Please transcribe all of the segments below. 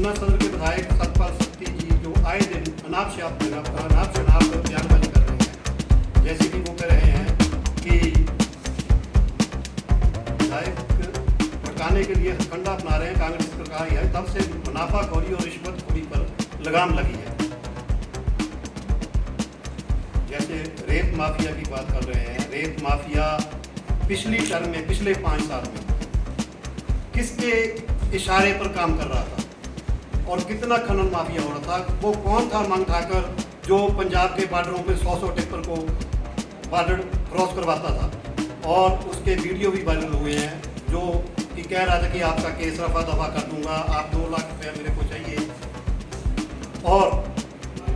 ऊना सदर के विधायक सतपाल सत्ती जी जो आए दिन अनाप शनाप बयानबाजी कर रहे हैं, जैसे कि वो कह रहे हैं कि विधायक भड़काने के लिए हथकंडा अपना रहे हैं कांग्रेस सरकार है, तब से मुनाफाखोरी और रिश्वतखोरी पर लगाम लगी है। जैसे रेत माफिया की बात कर रहे हैं, रेत माफिया पिछली टर्म में, पिछले 5 साल में किसके इशारे पर काम कर रहा था और कितना खनन माफिया हो रहा था? वो कौन था मांग ठाकर जो पंजाब के बॉर्डरों पे 100 टिप्पर को बॉर्डर क्रॉस करवाता था और उसके वीडियो भी वायरल हुए हैं, जो कि कह रहा था कि आपका केस रफा दफा कर दूंगा, आप 2 लाख रुपया मेरे को चाहिए। और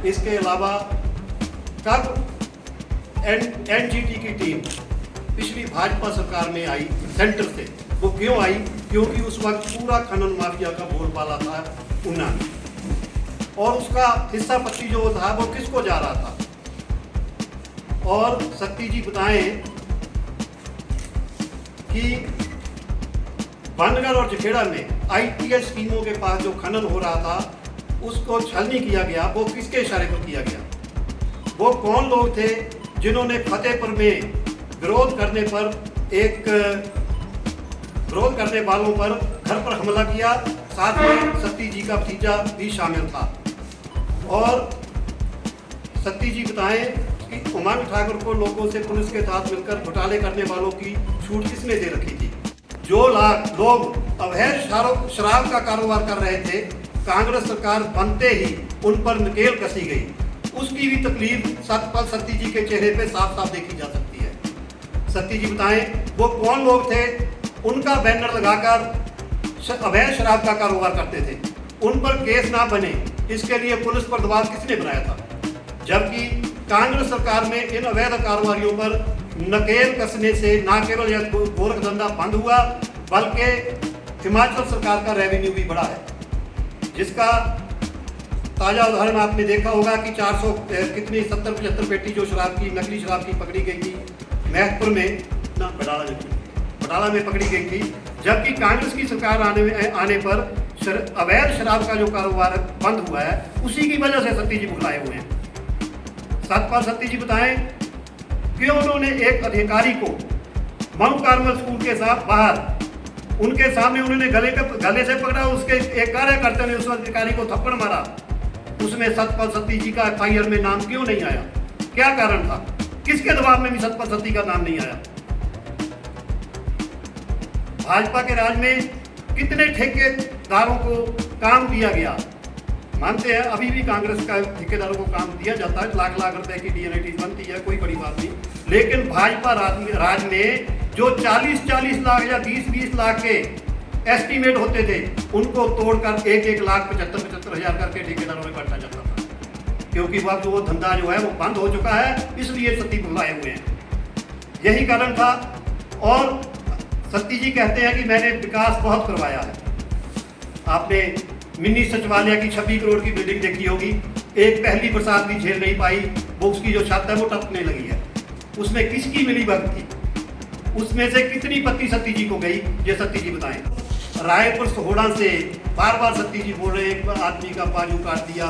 इसके अलावा कब एनजीटी की टीम पिछली भाजपा सरकार में आई सेंटर से, वो क्यों आई? क्योंकि उस वक्त पूरा खनन माफिया का बोलबाला था ऊना में, और उसका हिस्सा पत्ती जो था वो किसको जा रहा था? और सत्ती जी बताएं कि बनगर और जखेड़ा में आईटीएस स्कीमों के पास जो खनन हो रहा था उसको छलनी किया गया, वो किसके इशारे पर किया गया? वो कौन लोग थे जिन्होंने फतेहपुर में विरोध करने वालों पर घर पर हमला किया? साथ में सत्ती जी का भतीजा भी शामिल था। और सत्ती जी बताएं कि उमंग ठाकुर को लोगों से पुलिस के साथ मिलकर घोटाले करने वालों की छूट किसने दे रखी थी? जो लोग अवैध शराब का कारोबार कर रहे थे, कांग्रेस सरकार बनते ही उन पर नकेल कसी गई, उसकी भी तकलीफ सतपाल सत्ती जी के चेहरे पे साफ साफ देखी जा सकती है। सत्ती जी बताएं वो कौन लोग थे उनका बैनर लगाकर अवैध शराब का कारोबार करते थे, उन पर केस ना बने, इसके लिए पुलिस पर दबाव किसने बनाया था? जबकि कांग्रेस सरकार में इन अवैध कारोबारियों पर नकेल कसने से न केवल यह गोरख धंधा बंद हुआ, बल्कि हिमाचल सरकार का रेवेन्यू भी बढ़ा है, जिसका ताज़ा उदाहरण आपने देखा होगा कि 70-75 पेटी जो नकली शराब की पकड़ी गई थी महतपुर में, बटाला में पकड़ी गई थी, जबकि कांग्रेस की सरकार आने पर अवैध शराब का जो कारोबार बंद हुआ है, उसी की वजह से सत्ती जी बुलाए हुए हैं। सतपाल सत्ती जी बताएं क्यों उन्होंने एक अधिकारी को माउंट कार्मल स्कूल के साथ बाहर उनके सामने उन्होंने गले से पकड़ा, उसके एक कार्यकर्ता ने उस अधिकारी को थप्पड़ मारा, उसमें सतपाल सत्ती जी का एफआईआर में नाम क्यों नहीं आया? क्या कारण था? किसके दबाव में भी सतपाल सत्ती का नाम नहीं आया? भाजपा के राज में कितने ठेकेदारों को काम दिया गया? मानते हैं अभी भी कांग्रेस का ठेकेदारों को काम दिया जाता है, लाख रुपए की डीएनएटी बनती है, कोई बड़ी बात नहीं। लेकिन भाजपा राज में जो 40 लाख या 20 लाख के एस्टीमेट होते थे, उनको तोड़कर 1 लाख 75 हज़ार करके ठेकेदारों में बांटा जाता था, क्योंकि वह जो धंधा जो है वो बंद हो चुका है, इसलिए सत्ती बुलाए हुए हैं, यही कारण था। और सत्ती जी कहते हैं कि मैंने विकास बहुत करवाया है। आपने मिनी सचिवालय की 26 करोड़ की बिल्डिंग देखी होगी, एक पहली बरसात भी झेल नहीं पाई, वो उसकी जो छत है वो टपकने लगी है, उसमें किसकी मिलीभगत थी? उसमें से कितनी पत्ती सत्ती जी को गई? ये सत्ती जी बताएं। रायपुर सोहड़ा से बार सत्ती जी बोल रहे हैं, एक आदमी का बाजू काट दिया,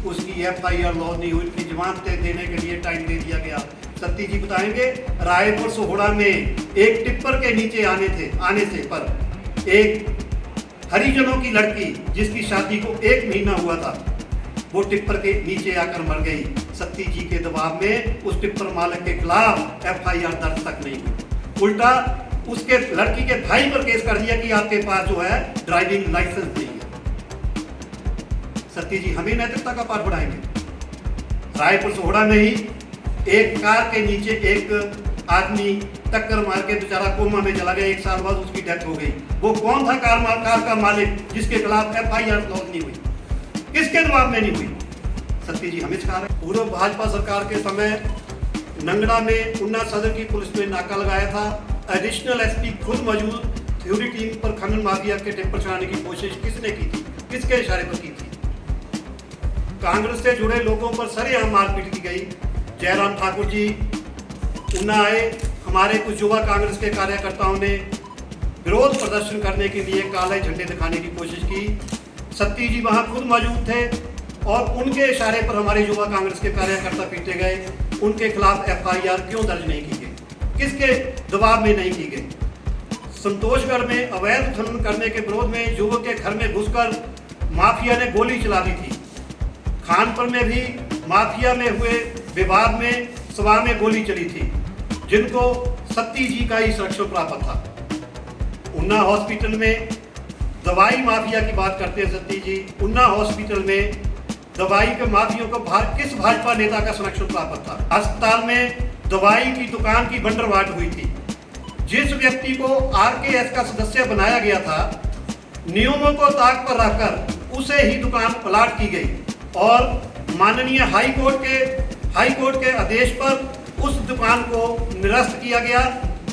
उसकी एफआईआर लॉन्च नहीं हुई, उसकी जमानतें देने के लिए टाइम दे दिया गया। सत्ती जी बताएंगे रायपुर सोहड़ा में एक टिप्पर के नीचे आने से पर एक हरिजनों की लड़की जिसकी शादी को 1 महीना हुआ था, वो टिप्पर के नीचे आकर मर गई। सत्ती जी के दबाव में उस टिप्पर मालिक के खिलाफ एफआईआर दर्ज तक नहीं हुई, उल्टा उसके लड़की के भाई पर केस कर दिया कि आपके पास जो है ड्राइविंग लाइसेंस नहीं है। सत्ती जी हमें नैतिकता का पाठ पढ़ाएंगे। रायपुर सोहड़ा में ही एक कार के नीचे एक आदमी टक्कर मार के बेचारा कोमा में चला गया, 1 साल बाद उसकी डेथ हो गई। वो कौन था कार का मालिक जिसके खिलाफ एफआईआर लॉन्च नहीं हुई? किसके दबाव में नहीं हुई? सत्ती जी हमें सिखा रहे। पूर्व भाजपा सरकार के समय नंगड़ा में ऊना सदर की पुलिस ने नाका लगाया था, एडिशनल एसपी खुद मौजूद, थ्योरी टीम पर खनन माफिया के टिप्पर चढ़ाने की कोशिश किसने की थी? किसके इशारे पर की थी? कांग्रेस से जुड़े लोगों पर सरेआम मारपीट की गई। जयराम ठाकुर जी ऊना आए, हमारे कुछ युवा कांग्रेस के कार्यकर्ताओं ने विरोध प्रदर्शन करने के लिए काले झंडे दिखाने की कोशिश की। सत्ती जी वहाँ खुद मौजूद थे और उनके इशारे पर हमारे युवा कांग्रेस के कार्यकर्ता पीटे गए। उनके खिलाफ FIR क्यों दर्ज नहीं की गई, किसके दबाव में नहीं की गई। संतोषगढ़ में अवैध खनन करने के विरोध में युवक के घर में घुसकर माफिया ने गोली चला दी थी। खानपुर में भी माफिया में हुए विवाद में सभा में गोली चली थी, जिनको सत्ती जी का ही संरक्षण प्राप्त था। उन्ना हॉस्पिटल में दवाई माफिया की बात करते हैं सत्ती जी। उन्ना हॉस्पिटल में दवाई के माफियों को किस भाजपा नेता का संरक्षण प्राप्त था। अस्पताल में दवाई की दुकान की बंटरवाट हुई थी। जिस व्यक्ति को RKS का सदस्य बनाया गया था, नियमों को ताक पर रखकर उसे ही दुकान प्लाट की गई और माननीय हाई कोर्ट के आदेश पर उस दुकान को निरस्त किया गया,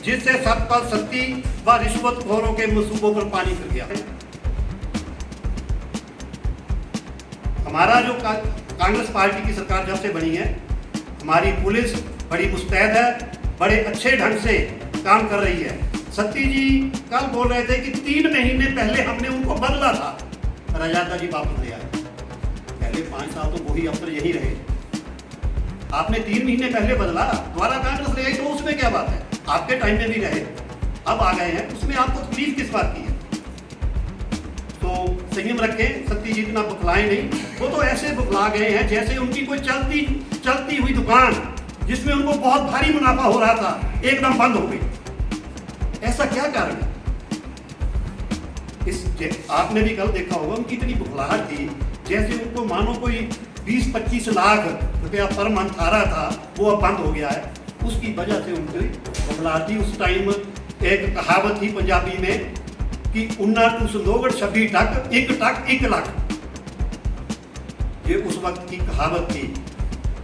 जिससे सतपाल सत्ती व रिश्वतखोरों के मंसूबों पर पानी फिर गया। हमारा जो कांग्रेस पार्टी की सरकार जब से बनी है, हमारी पुलिस बड़ी मुस्तैद है, बड़े अच्छे ढंग से काम कर रही है। सत्ती जी कल बोल रहे थे कि 3 महीने पहले हमने उनको बदला था, रजादा जी वापस ले आए। पहले 5 साल तो वही अफसर यही रहे, आपने 3 महीने पहले बदला, दोबारा कांग्रेस ले आई, तो उसमें क्या बात है। आपके टाइम में भी रहे, अब आ गए हैं, उसमें आपको तकलीफ किस बात की है। तो संयम रखें, सत्ती जी इतना बुखलाए नहीं। वो तो ऐसे बुखला गए हैं जैसे उनकी कोई चलती हुई दुकान जिसमें उनको बहुत भारी मुनाफा हो रहा था, एकदम बंद हो गई। ऐसा क्या कारण है? आपने भी कल देखा होगा, उनकी इतनी बुखलाहट थी जैसे उनको मानो कोई 20-25 लाख रुपया पर मंथ आ रहा था, वो अब बंद हो गया है। उसकी वजह से उनकी बुखलाहट थी। उस टाइम एक कहावत थी पंजाबी में कि उन्ना टू संदोगढ़ 26 टक 1 लाख। ये उस वक्त की कहावत थी।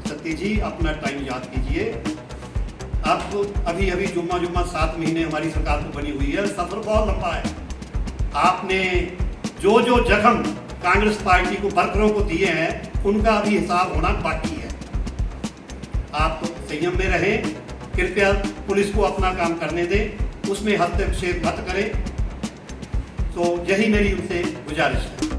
सत्ती जी अपना टाइम याद कीजिए। अब अभी जुम्मा 7 महीने हमारी सरकार को बनी हुई है, सफर बहुत लंबा है। आपने जो जख्म कांग्रेस पार्टी को वर्करों को दिए हैं, उनका अभी हिसाब होना बाकी है। आप संयम में रहें, कृपया पुलिस को अपना काम करने दें, उसमें हस्तक्षेप मत करें। तो यही मेरी उनसे गुजारिश है।